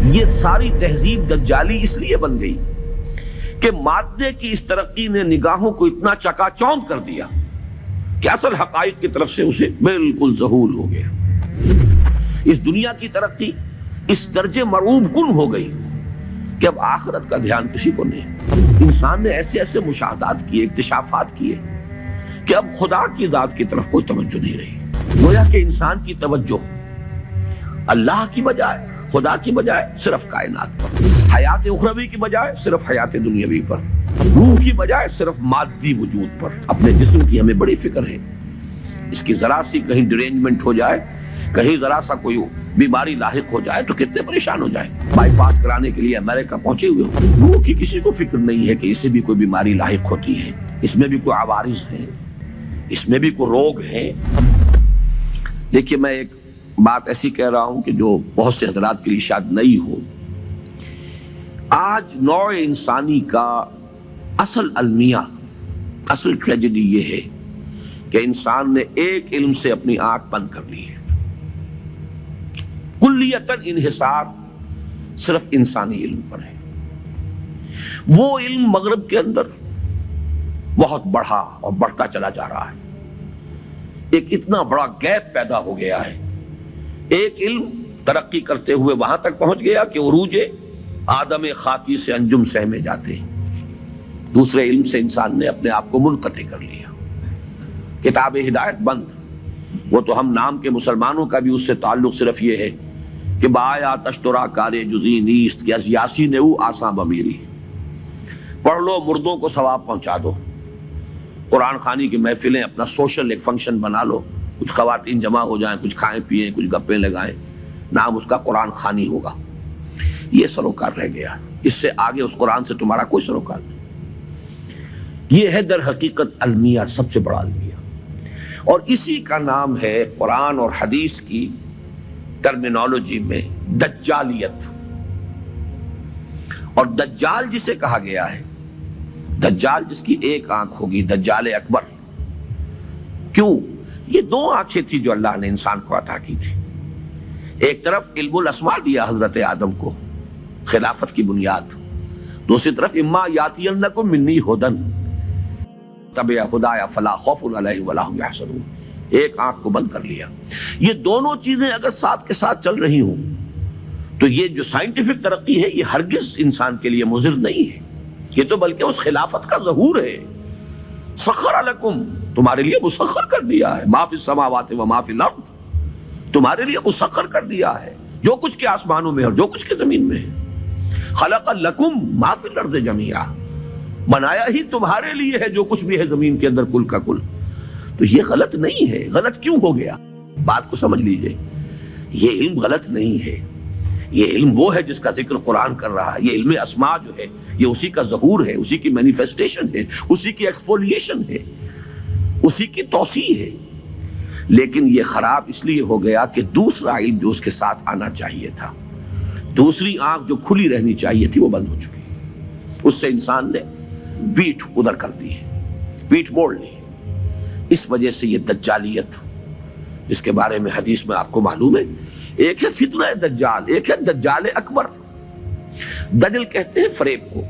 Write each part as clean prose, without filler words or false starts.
یہ ساری تہذیب دجالی اس لیے بن گئی کہ مادے کی اس ترقی نے نگاہوں کو اتنا چکا چوند کر دیا کہ اصل حقائق کی طرف سے اسے بالکل ذہول ہو گیا۔ اس دنیا کی ترقی اس درجے مرعوب کن ہو گئی کہ اب آخرت کا دھیان کسی کو نہیں۔ انسان نے ایسے ایسے مشاہدات کیے، اکتشافات کیے کہ اب خدا کی ذات کی طرف کوئی توجہ نہیں رہی۔ گویا کہ انسان کی توجہ اللہ کی بجائے، خدا کی بجائے صرف کائنات پر، حیات اخروی کی بجائے صرف حیات دنیاوی پر، روح کی بجائے صرف مادی وجود پر۔ اپنے جسم کی ہمیں بڑی فکر ہے، اس کی ذرا سی کہیں ڈرینجمنٹ ہو جائے، کہیں ذرا سا کوئی بیماری لاحق ہو جائے تو کتنے پریشان ہو جائیں۔ بائی پاس کرانے کے لیے امریکہ پہنچے ہوئے ہوں، روح کی کسی کو فکر نہیں ہے کہ اسے بھی کوئی بیماری لاحق ہوتی ہے، اس میں بھی کوئی عوارض ہیں، اس میں بھی کوئی روگ ہیں۔ دیکھیے میں ایک بات ایسی کہہ رہا ہوں کہ جو بہت سے حضرات کے لیے شاید نئی ہو۔ آج نوع انسانی کا اصل المیہ، اصل ٹریجڈی یہ ہے کہ انسان نے ایک علم سے اپنی آنکھ بند کر لی ہے۔ کلیتاً انحصار صرف انسانی علم پر ہے۔ وہ علم مغرب کے اندر بہت بڑھا اور بڑھتا چلا جا رہا ہے۔ ایک اتنا بڑا گیپ پیدا ہو گیا ہے۔ ایک علم ترقی کرتے ہوئے وہاں تک پہنچ گیا کہ عروج آدم خاکی سے انجم سہ میں جاتے ہیں۔ دوسرے علم سے انسان نے اپنے آپ کو منقطع کر لیا۔ کتاب ہدایت بند، وہ تو ہم نام کے مسلمانوں کا بھی اس سے تعلق صرف یہ ہے کہ بایا تشترا کارے جزی نیست کہ از یاسین او آساں بمیری، پڑھ لو مردوں کو ثواب پہنچا دو۔ قرآن خوانی کی محفلیں اپنا سوشل ایک فنکشن بنا لو، کچھ خواتین جمع ہو جائیں، کچھ کھائیں پیئیں، کچھ گپیں لگائیں، نام اس کا قرآن خوانی ہوگا۔ یہ سروکار رہ گیا، اس سے آگے اس قرآن سے تمہارا کوئی سروکار نہیں۔ یہ ہے در حقیقت المیہ، سب سے بڑا المیہ، اور اسی کا نام ہے قرآن اور حدیث کی ٹرمینالوجی میں دجالیت۔ اور دجال جسے کہا گیا ہے، دجال جس کی ایک آنکھ ہوگی، دجال اکبر۔ کیوں؟ یہ دو آنکھیں تھی جو اللہ نے انسان کو عطا کی تھی۔ ایک طرف علم الاسماء دیا حضرت آدم کو، خلافت کی بنیاد، دوسری طرف اما یاتینکم منی ھدی تبع خدایا فلا خوف علیہم ولا هم یحزنون۔ ایک آنکھ کو بند کر لیا۔ یہ دونوں چیزیں اگر ساتھ کے ساتھ چل رہی ہوں تو یہ جو سائنٹیفک ترقی ہے یہ ہرگز انسان کے لیے مضر نہیں ہے، یہ تو بلکہ اس خلافت کا ظہور ہے۔ سخر لکم، تمہارے لیے مسخر کر دیا ہے، ما فی السماوات و ما فی الارض، تمہارے لیے مسخر کر دیا ہے جو کچھ کے آسمانوں میں اور جو کچھ کے زمین میں ہے۔ خلق لکم ما فی الارض جمیعا، بنایا ہی تمہارے لیے ہے جو کچھ بھی ہے زمین کے اندر کل کا کل۔ تو یہ غلط نہیں ہے۔ غلط کیوں ہو گیا؟ بات کو سمجھ لیجئے، یہ علم غلط نہیں ہے۔ یہ علم وہ ہے جس کا ذکر قرآن کر رہا ہے۔ یہ علم اسماء جو ہے یہ اسی کا ظہور ہے، اسی کی مینیفیسٹیشن ہے، اسی کی ایکسفولیشن ہے، اسی کی توسیع ہے۔ لیکن یہ خراب اس لیے ہو گیا کہ دوسرا علم جو اس کے ساتھ آنا چاہیے تھا، دوسری آنکھ جو کھلی رہنی چاہیے تھی، وہ بند ہو چکی۔ اس سے انسان نے پیٹھ ادھر کر دی ہے، پیٹھ موڑ لی۔ اس وجہ سے یہ دجالیت، اس کے بارے میں حدیث میں آپ کو معلوم ہے، ایک ہے فتنہ دجال، ایک ہے دجال اکبر۔ دجل کہتے ہیں فریب کو،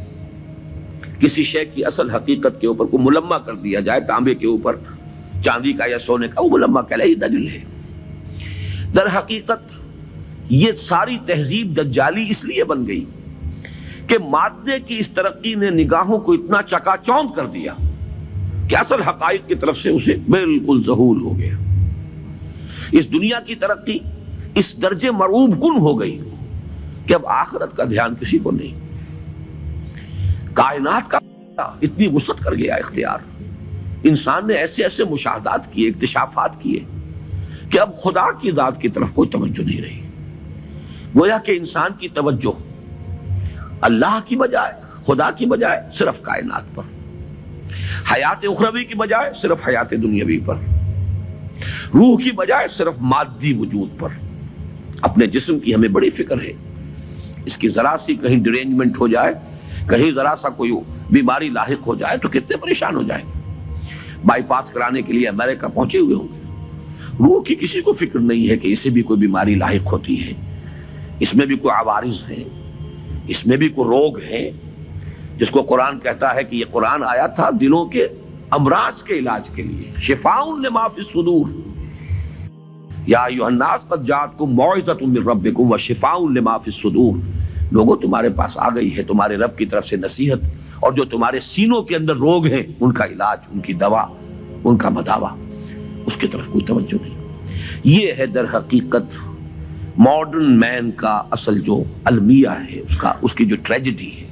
کسی شے کی اصل حقیقت کے اوپر کو ملمہ کر دیا جائے، تانبے کے اوپر چاندی کا یا سونے کا، وہ ملمہ کہلائی دجل ہے۔ در حقیقت یہ ساری تہذیب دجالی اس لیے بن گئی کہ مادے کی اس ترقی نے نگاہوں کو اتنا چکا چوند کر دیا کہ اصل حقائق کی طرف سے اسے بالکل ذہول ہو گیا۔ اس دنیا کی ترقی اس درجے مرعوب کن ہو گئی کہ اب آخرت کا دھیان کسی کو نہیں۔ کائنات کا اتنی وسعت کر گیا اختیار، انسان نے ایسے ایسے مشاہدات کیے، اکتشافات کیے کہ اب خدا کی ذات کی طرف کوئی توجہ نہیں رہی۔ گویا کہ انسان کی توجہ اللہ کی بجائے، خدا کی بجائے صرف کائنات پر، حیات اخروی کی بجائے صرف حیات دنیاوی پر، روح کی بجائے صرف مادی وجود پر۔ اپنے جسم کی ہمیں بڑی فکر ہے، اس کی ذرا سی کہیں ڈرینجمنٹ ہو جائے، کہیں ذرا سا کوئی بیماری لاحق ہو جائے تو کتنے پریشان ہو جائیں۔ بائی پاس کرانے کے لیے امریکہ پہنچے ہوئے ہوں گے، روح کی کسی کو فکر نہیں ہے کہ اسے بھی کوئی بیماری لاحق ہوتی ہے، اس میں بھی کوئی عوارض ہیں، اس میں بھی کوئی روگ ہیں، جس کو قرآن کہتا ہے کہ یہ قرآن آیا تھا دلوں کے امراض کے علاج کے لیے، شفاء لما فی الصدور، یا ایھا الناس قد جاءتکم موعظۃ من ربکم وشفاء لما فی الصدور، لوگوں تمہارے پاس آ گئی ہے تمہارے رب کی طرف سے نصیحت، اور جو تمہارے سینوں کے اندر روگ ہیں ان کا علاج، ان کی دوا، ان کا مداوا، اس کی طرف کوئی توجہ نہیں۔ یہ ہے در حقیقت ماڈرن مین کا اصل جو المیہ ہے، اس کی جو ٹریجڈی ہے۔